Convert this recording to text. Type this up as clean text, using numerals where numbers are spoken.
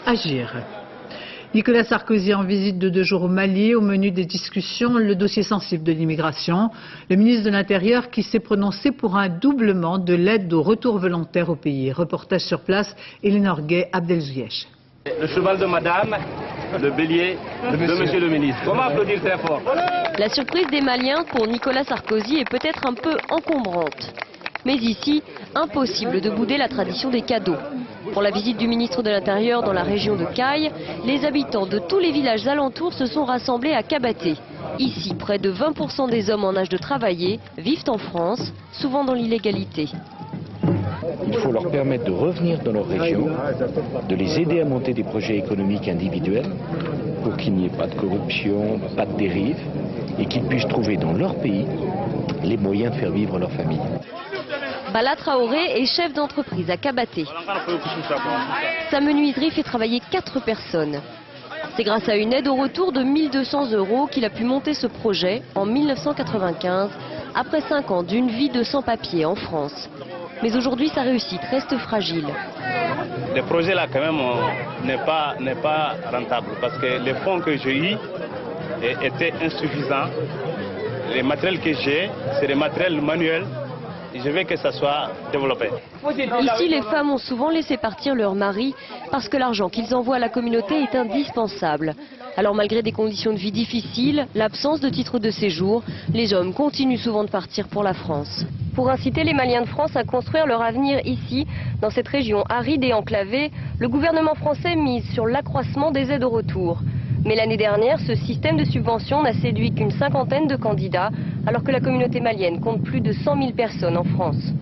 agir. Nicolas Sarkozy en visite de 2 jours au Mali, au menu des discussions, le dossier sensible de l'immigration. Le ministre de l'Intérieur qui s'est prononcé pour un doublement de l'aide au retour volontaire au pays. Reportage sur place, Elénor Gay, Abdelzouyesh. Le cheval de madame, le bélier de monsieur le ministre. Comment applaudir très fort? La surprise des Maliens pour Nicolas Sarkozy est peut-être un peu encombrante. Mais ici, impossible de bouder la tradition des cadeaux. Pour la visite du ministre de l'Intérieur dans la région de Caille, les habitants de tous les villages alentours se sont rassemblés à Kabaté. Ici, près de 20% des hommes en âge de travailler vivent en France, souvent dans l'illégalité. Il faut leur permettre de revenir dans leur région, de les aider à monter des projets économiques individuels pour qu'il n'y ait pas de corruption, pas de dérive et qu'ils puissent trouver dans leur pays les moyens de faire vivre leur famille. Bala Traoré est chef d'entreprise à Kabaté. Sa menuiserie fait travailler 4 personnes. C'est grâce à une aide au retour de 1 200 € qu'il a pu monter ce projet en 1995, après 5 ans d'une vie de sans-papiers en France. Mais aujourd'hui, sa réussite reste fragile. Le projet là quand même n'est pas rentable parce que les fonds que j'ai eus étaient insuffisants. Les matériels que j'ai, c'est des matériels manuels. Je veux que ça soit développé. Ici, les femmes ont souvent laissé partir leur mari parce que l'argent qu'ils envoient à la communauté est indispensable. Alors malgré des conditions de vie difficiles, l'absence de titre de séjour, les hommes continuent souvent de partir pour la France. Pour inciter les Maliens de France à construire leur avenir ici, dans cette région aride et enclavée, le gouvernement français mise sur l'accroissement des aides au retour. Mais l'année dernière, ce système de subvention n'a séduit qu'une 50aine de candidats, alors que la communauté malienne compte plus de 100 000 personnes en France.